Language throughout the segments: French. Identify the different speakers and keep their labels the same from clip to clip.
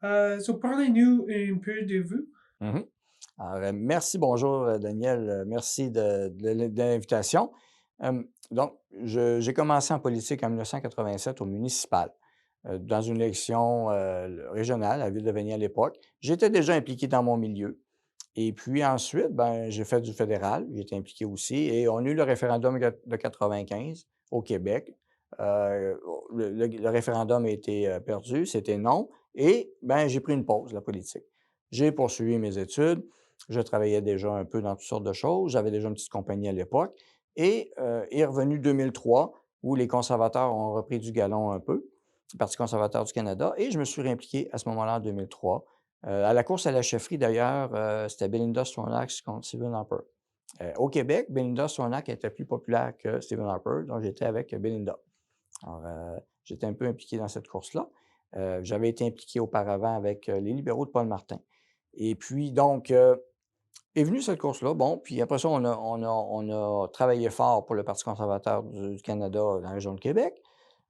Speaker 1: So parlez-nous un peu de vous.
Speaker 2: Mhm. Alors, merci, bonjour Daniel, merci de l'invitation. Donc, j'ai commencé en politique en 1987 au municipal, dans une élection régionale à la ville de Vigny à l'époque. J'étais déjà impliqué dans mon milieu. Et puis ensuite, ben, j'ai fait du fédéral, j'ai été impliqué aussi, et on a eu le référendum de 95 au Québec. Euh, le référendum a été perdu, c'était non, et ben, j'ai pris une pause, la politique. J'ai poursuivi mes études, je travaillais déjà un peu dans toutes sortes de choses, j'avais déjà une petite compagnie à l'époque, et est revenu 2003, où les conservateurs ont repris du galon un peu, le Parti conservateur du Canada, et je me suis réimpliqué à ce moment-là en 2003. À la course à la chefferie, d'ailleurs, c'était Belinda Stronach contre Stephen Harper. Au Québec, Belinda Stronach était plus populaire que Stephen Harper, donc j'étais avec Belinda. Alors, j'étais un peu impliqué dans cette course-là. J'avais été impliqué auparavant avec les libéraux de Paul Martin. Et puis, donc, est venue cette course-là. Bon, puis après ça, on a travaillé fort pour le Parti conservateur du Canada dans la région de Québec.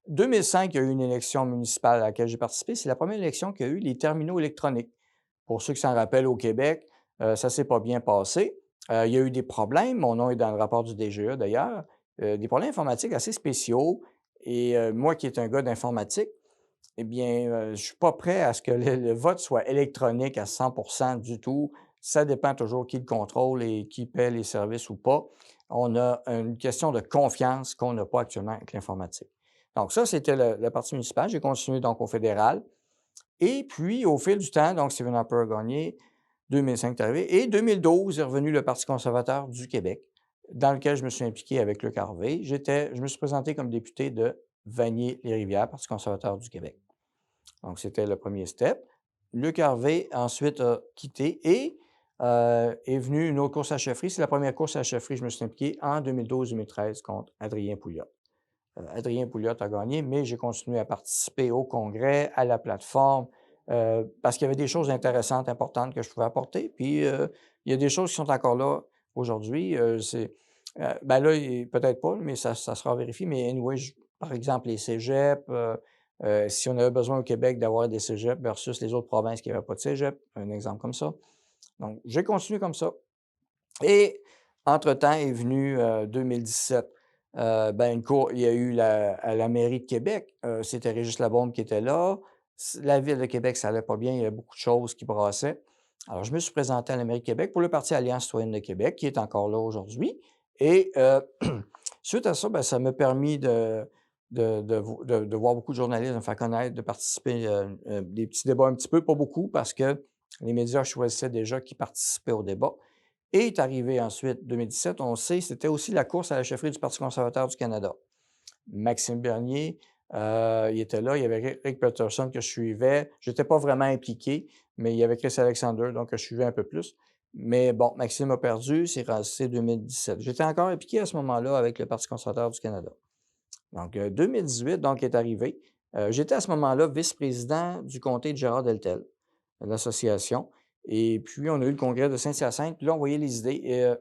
Speaker 2: 2005, il y a eu une élection municipale à laquelle j'ai participé. C'est la première élection qu'il y a eu les terminaux électroniques. Pour ceux qui s'en rappellent, au Québec, ça ne s'est pas bien passé. Il y a eu des problèmes, mon nom est dans le rapport du DGE d'ailleurs, des problèmes informatiques assez spéciaux. Et moi qui est un gars d'informatique, eh bien, je ne suis pas prêt à ce que le vote soit électronique à 100 du tout. Ça dépend toujours qui le contrôle et qui paie les services ou pas. On a une question de confiance qu'on n'a pas actuellement avec l'informatique. Donc ça, c'était la partie municipale. J'ai continué donc au fédéral. Et puis, au fil du temps, donc Stephen Harper a gagné, 2005 est arrivé, et 2012 est revenu le Parti conservateur du Québec, dans lequel je me suis impliqué avec Luc Harvey. Je me suis présenté comme député de Vanier-les-Rivières, Parti conservateur du Québec. Donc, c'était le premier step. Luc Harvey, ensuite, a quitté et est venu une autre course à chefferie. C'est la première course à chefferie que je me suis impliqué en 2012-2013 contre Adrien Pouliot. Adrien Pouliot a gagné, mais j'ai continué à participer au congrès, à la plateforme, parce qu'il y avait des choses intéressantes, importantes que je pouvais apporter. Puis, il y a des choses qui sont encore là aujourd'hui. Ben là, peut-être pas, mais ça sera vérifié. Mais anyway, par exemple, les cégeps, si on avait besoin au Québec d'avoir des cégeps versus les autres provinces qui n'avaient pas de cégep, un exemple comme ça. Donc, j'ai continué comme ça. Et entre-temps est venu 2017. Ben, il y a eu à la mairie de Québec, c'était Régis Labaume qui était là. La ville de Québec, ça allait pas bien, il y avait beaucoup de choses qui brassaient. Alors, je me suis présenté à la mairie de Québec pour le Parti Alliance citoyenne de Québec, qui est encore là aujourd'hui. Et suite à ça, ben, ça m'a permis de voir beaucoup de journalistes, de me faire connaître, de participer des petits débats un petit peu, pas beaucoup, parce que les médias choisissaient déjà qui participaient au débat. Et est arrivé ensuite, 2017, on sait, c'était aussi la course à la chefferie du Parti conservateur du Canada. Maxime Bernier, il était là, il y avait Rick Peterson que je suivais. Je n'étais pas vraiment impliqué, mais il y avait Chris Alexander, donc je suivais un peu plus. Mais bon, Maxime a perdu, c'est 2017. J'étais encore impliqué à ce moment-là avec le Parti conservateur du Canada. Donc, 2018, donc, est arrivé. J'étais à ce moment-là vice-président du comté de Gérard-Deltel, de l'association. Et puis, on a eu le congrès de Saint-Hyacinthe. Puis là, on voyait les idées. Et,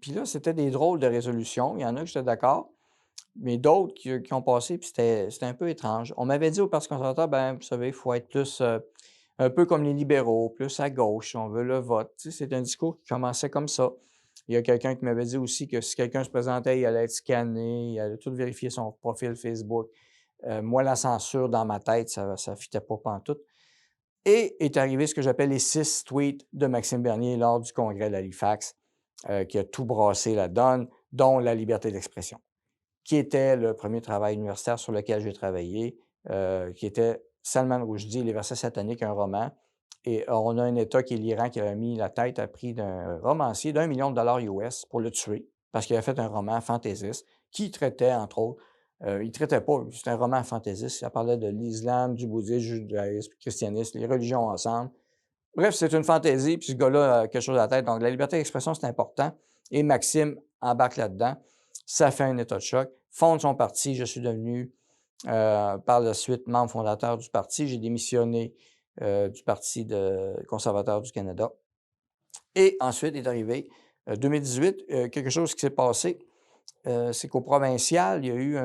Speaker 2: puis là, c'était des drôles de résolutions. Il y en a que j'étais d'accord, mais d'autres qui ont passé, puis c'était un peu étrange. On m'avait dit au Parti conservateur, ben, vous savez, il faut être plus, un peu comme les libéraux, plus à gauche, si on veut le vote. Tu sais, c'est un discours qui commençait comme ça. Il y a quelqu'un qui m'avait dit aussi que si quelqu'un se présentait, il allait être scanné, il allait tout vérifier son profil Facebook. Moi, la censure dans ma tête, ça ne fitait pas pantoute. Et est arrivé ce que j'appelle les 6 tweets de Maxime Bernier lors du congrès d'Halifax, qui a tout brassé la donne, dont la liberté d'expression, qui était le premier travail universitaire sur lequel j'ai travaillé, qui était Salman Rushdie, Les versets sataniques, un roman. Et on a un État qui est l'Iran qui avait mis la tête à prix d'un romancier d'1 million de dollars US pour le tuer, parce qu'il avait fait un roman fantaisiste qui traitait, entre autres, il ne traitait pas, c'était un roman fantaisiste, ça parlait de l'islam, du bouddhisme, du judaïsme, du christianisme, les religions ensemble. Bref, c'est une fantaisie, puis ce gars-là a quelque chose à la tête. Donc, la liberté d'expression, c'est important. Et Maxime embarque là-dedans. Ça fait un état de choc. Fonde son parti. Je suis devenu, par la suite, membre fondateur du parti. J'ai démissionné du Parti conservateur du Canada. Et ensuite est arrivé 2018, quelque chose qui s'est passé, c'est qu'au provincial, il y a eu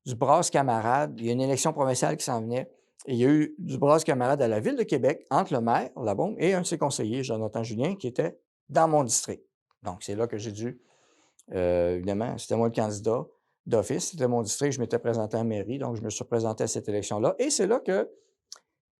Speaker 2: du brasse camarade. Il y a une élection provinciale qui s'en venait. Et il y a eu du brasse-camarade à la Ville de Québec entre le maire, Labaume, et un de ses conseillers, Jonathan Julien, qui était dans mon district. Donc, c'est là que j'ai dû, évidemment, c'était moi le candidat d'office, c'était mon district, je m'étais présenté à la mairie, donc je me suis présenté à cette élection-là. Et c'est là que,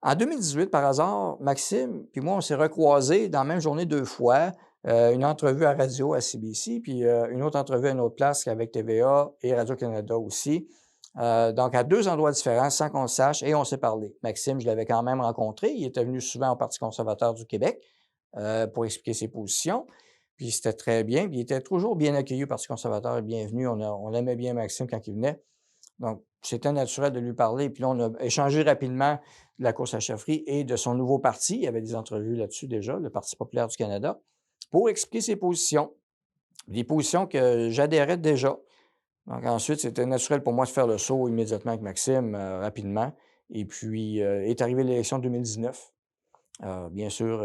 Speaker 2: en 2018, par hasard, Maxime puis moi, on s'est recroisés dans la même journée 2 fois. Une entrevue à radio à CBC, puis une autre entrevue à une autre place avec TVA et Radio-Canada aussi. Donc, à 2 endroits différents, sans qu'on le sache, et on s'est parlé. Maxime, je l'avais quand même rencontré. Il était venu souvent au Parti conservateur du Québec pour expliquer ses positions. Puis c'était très bien. Puis il était toujours bien accueilli au Parti conservateur et bienvenu. On aimait bien Maxime quand il venait. Donc, c'était naturel de lui parler. Puis là, on a échangé rapidement de la course à la chefferie et de son nouveau parti. Il y avait des entrevues là-dessus déjà, le Parti populaire du Canada, pour expliquer ses positions. Des positions que j'adhérais déjà. Donc ensuite, c'était naturel pour moi de faire le saut immédiatement avec Maxime, rapidement. Et puis, est arrivée l'élection de 2019. Bien sûr,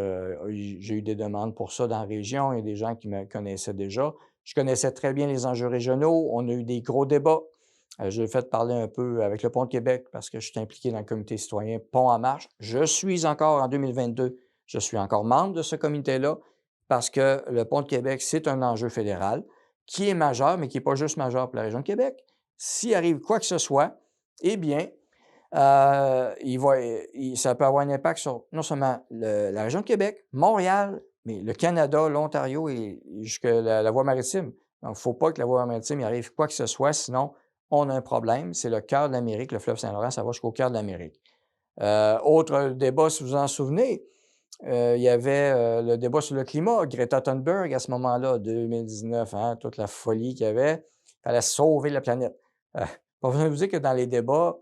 Speaker 2: j'ai eu des demandes pour ça dans la région. Il y a des gens qui me connaissaient déjà. Je connaissais très bien les enjeux régionaux. On a eu des gros débats. J'ai fait parler un peu avec le Pont de Québec parce que je suis impliqué dans le comité citoyen Pont en marche. Je suis encore en 2022, je suis encore membre de ce comité-là parce que le Pont de Québec, c'est un enjeu fédéral qui est majeur, mais qui n'est pas juste majeur pour la région de Québec. S'il arrive quoi que ce soit, eh bien, ça peut avoir un impact sur non seulement la région de Québec, Montréal, mais le Canada, l'Ontario et jusqu'à la voie maritime. Donc, il ne faut pas que la voie maritime y arrive quoi que ce soit, sinon on a un problème. C'est le cœur de l'Amérique, le fleuve Saint-Laurent, ça va jusqu'au cœur de l'Amérique. Autre débat, si vous en souvenez, il y avait le débat sur le climat, Greta Thunberg à ce moment-là, 2019, hein, toute la folie qu'il y avait. Il fallait sauver la planète. Pas besoin de vous dire que dans les débats,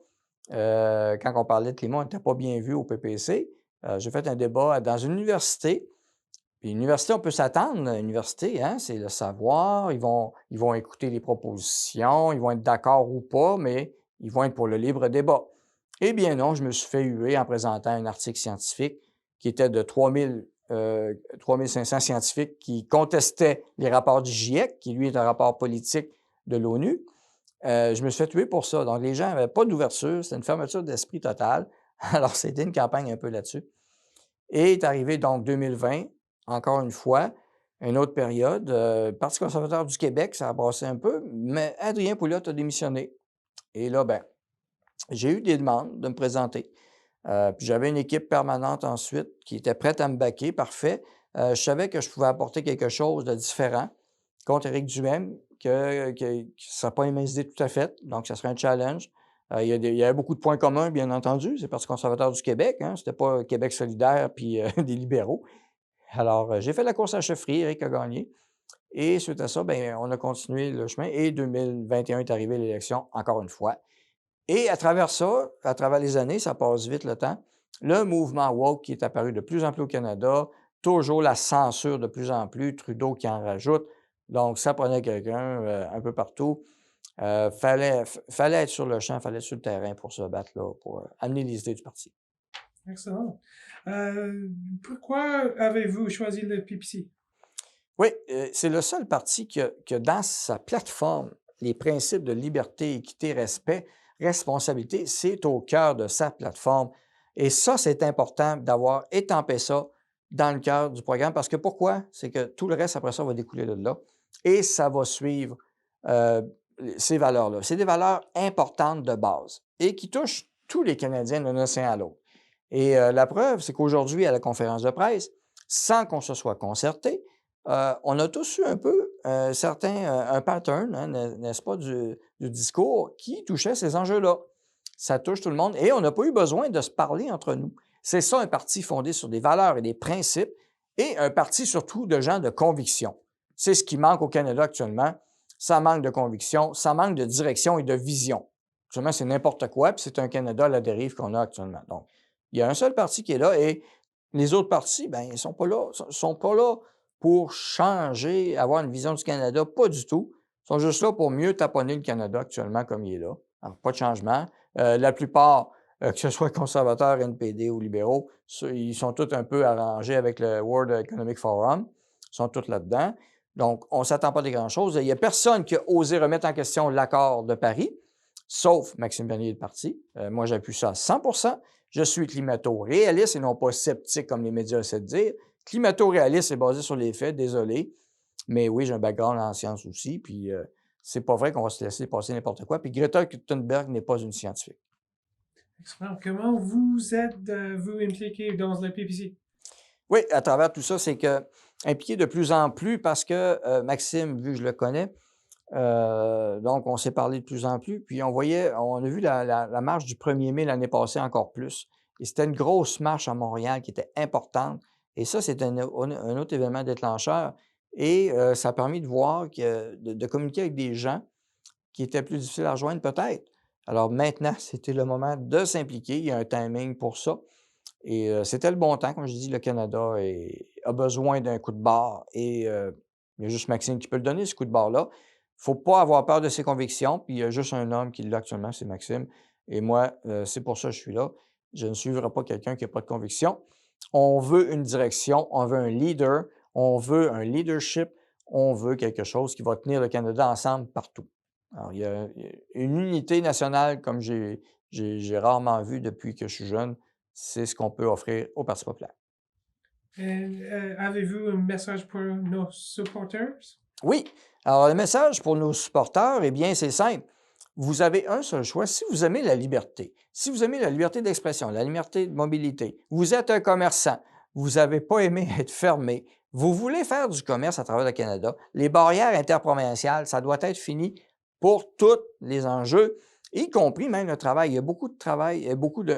Speaker 2: quand on parlait de climat, on n'était pas bien vu au PPC. J'ai fait un débat dans une université. Puis l'université, on peut s'attendre. L'université, hein, c'est le savoir. Ils vont écouter les propositions, ils vont être d'accord ou pas, mais ils vont être pour le libre débat. Eh bien non, je me suis fait huer en présentant un article scientifique qui était de 3500 scientifiques qui contestaient les rapports du GIEC, qui lui est un rapport politique de l'ONU. Je me suis fait tuer pour ça. Donc, les gens n'avaient pas d'ouverture. C'était une fermeture d'esprit totale. Alors, c'était une campagne un peu là-dessus. Et est arrivé donc 2020, encore une fois, une autre période. Parti conservateur du Québec, ça a brassé un peu, mais Adrien Pouliot a démissionné. Et là, ben, j'ai eu des demandes de me présenter. Puis j'avais une équipe permanente ensuite qui était prête à me baquer, parfait. Je savais que je pouvais apporter quelque chose de différent contre Éric Duhaime, que ne serait pas les mêmes idées tout à fait, donc ça serait un challenge. Il y avait beaucoup de points communs, bien entendu. C'est le Parti conservateur du Québec, hein, c'était pas Québec solidaire puis des libéraux. Alors, j'ai fait la course à la chefferie, Éric a gagné. Et suite à ça, ben, on a continué le chemin et 2021 est arrivé l'élection, encore une fois. Et à travers ça, à travers les années, ça passe vite le temps, le mouvement woke qui est apparu de plus en plus au Canada, toujours la censure de plus en plus, Trudeau qui en rajoute. Donc, ça prenait quelqu'un un peu partout. Fallait être sur le champ, fallait être sur le terrain pour se battre là, pour amener les idées du parti.
Speaker 1: Excellent. Pourquoi avez-vous choisi le PPC?
Speaker 2: Oui, c'est le seul parti qui a dans sa plateforme les principes de liberté, équité, respect, responsabilité. C'est au cœur de sa plateforme. Et ça, c'est important d'avoir étampé ça dans le cœur du programme. Parce que pourquoi? C'est que tout le reste, après ça, va découler de là. Et ça va suivre ces valeurs-là. C'est des valeurs importantes de base et qui touchent tous les Canadiens d'un océan à l'autre. Et la preuve, c'est qu'aujourd'hui, à la conférence de presse, sans qu'on se soit concerté, on a tous eu un peu un pattern, hein, n'est-ce pas, du discours qui touchait ces enjeux-là. Ça touche tout le monde et on n'a pas eu besoin de se parler entre nous. C'est ça un parti fondé sur des valeurs et des principes et un parti surtout de gens de conviction. C'est ce qui manque au Canada actuellement. Ça manque de conviction, ça manque de direction et de vision. Actuellement, c'est n'importe quoi, puis c'est un Canada à la dérive qu'on a actuellement. Donc, il y a un seul parti qui est là et les autres partis, ben, ils ne sont pas là pour changer, avoir une vision du Canada, pas du tout. Ils sont juste là pour mieux taponner le Canada actuellement comme il est là. Alors, pas de changement. La plupart, que ce soit conservateurs, NPD ou libéraux, ils sont tous un peu arrangés avec le World Economic Forum. Ils sont tous là-dedans. Donc, on ne s'attend pas à des grandes choses. Il n'y a personne qui a osé remettre en question l'accord de Paris. sauf Maxime Bernier de parti. Moi, j'appuie ça à 100%. Je suis climato-réaliste et non pas sceptique comme les médias essaient de dire. Climato-réaliste, c'est basé sur les faits, désolé. Mais oui, j'ai un background en sciences aussi, puis c'est pas vrai qu'on va se laisser passer n'importe quoi. Puis Greta Thunberg n'est pas une scientifique.
Speaker 1: Excellent. Comment vous êtes, vous, impliqué dans le PPC?
Speaker 2: Oui, à travers tout ça, c'est que impliqué de plus en plus parce que Maxime, vu que je le connais, donc on s'est parlé de plus en plus, puis on a vu la marche du 1er mai l'année passée encore plus. Et c'était une grosse marche à Montréal qui était importante. Et ça, c'est un autre événement déclencheur. Et ça a permis de voir de communiquer avec des gens qui étaient plus difficiles à rejoindre peut-être. Alors maintenant, c'était le moment de s'impliquer. Il y a un timing pour ça. Et c'était le bon temps. Comme je dis, le Canada a besoin d'un coup de barre et il y a juste Maxime qui peut le donner, ce coup de barre-là. Il ne faut pas avoir peur de ses convictions, puis il y a juste un homme qui l'a actuellement, c'est Maxime. Et moi, c'est pour ça que je suis là. Je ne suivrai pas quelqu'un qui n'a pas de conviction. On veut une direction, on veut un leader, on veut un leadership, on veut quelque chose qui va tenir le Canada ensemble partout. Alors, il y a une unité nationale comme j'ai rarement vu depuis que je suis jeune. C'est ce qu'on peut offrir au Parti populaire.
Speaker 1: Avez-vous un message pour nos supporters?
Speaker 2: Oui. Alors, le message pour nos supporters, eh bien, c'est simple. Vous avez un seul choix. Si vous aimez la liberté, si vous aimez la liberté d'expression, la liberté de mobilité, vous êtes un commerçant, vous n'avez pas aimé être fermé, vous voulez faire du commerce à travers le Canada, les barrières interprovinciales, ça doit être fini pour tous les enjeux, y compris même le travail. Il y a beaucoup de travail,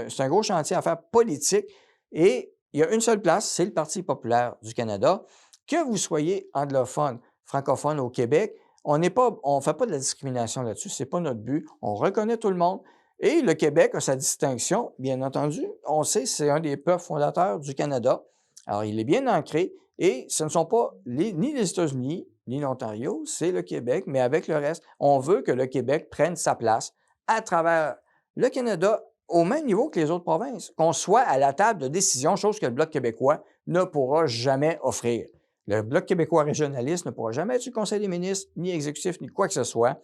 Speaker 2: c'est un gros chantier à faire politique et il y a une seule place, c'est le Parti populaire du Canada. Que vous soyez anglophone, francophone au Québec, on ne fait pas de la discrimination là-dessus, ce n'est pas notre but. On reconnaît tout le monde. Et le Québec a sa distinction, bien entendu. On sait que c'est un des peuples fondateurs du Canada. Alors, il est bien ancré et ce ne sont pas ni les États-Unis, ni l'Ontario, c'est le Québec, mais avec le reste, on veut que le Québec prenne sa place à travers le Canada au même niveau que les autres provinces, qu'on soit à la table de décision, chose que le Bloc québécois ne pourra jamais offrir. Le Bloc québécois régionaliste ne pourra jamais être sur le Conseil des ministres, ni exécutif, ni quoi que ce soit.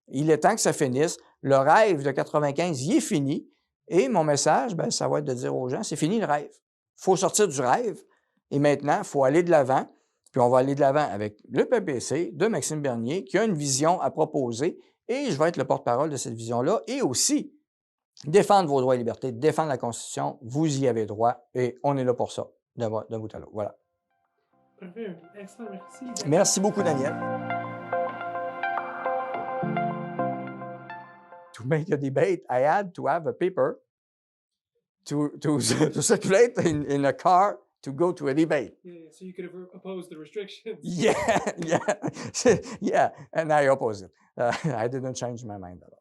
Speaker 2: Il est temps que ça finisse. Le rêve de 95, il est fini. Et mon message, bien, ça va être de dire aux gens, c'est fini le rêve. Il faut sortir du rêve. Et maintenant, il faut aller de l'avant. Puis on va aller de l'avant avec le PPC de Maxime Bernier, qui a une vision à proposer. Et je vais être le porte-parole de cette vision-là. Et aussi, défendre vos droits et libertés, défendre la Constitution. Vous y avez droit. Et on est là pour ça, d'un bout à l'autre. Voilà.
Speaker 1: Parfait. Excellent. Merci.
Speaker 2: Merci beaucoup, Daniel. To make a debate, I had to have a paper to circulate in a car to go to a debate.
Speaker 1: Yeah, so you could have opposed the restrictions.
Speaker 2: Yeah, yeah, yeah, and I oppose it. I didn't change my mind at all.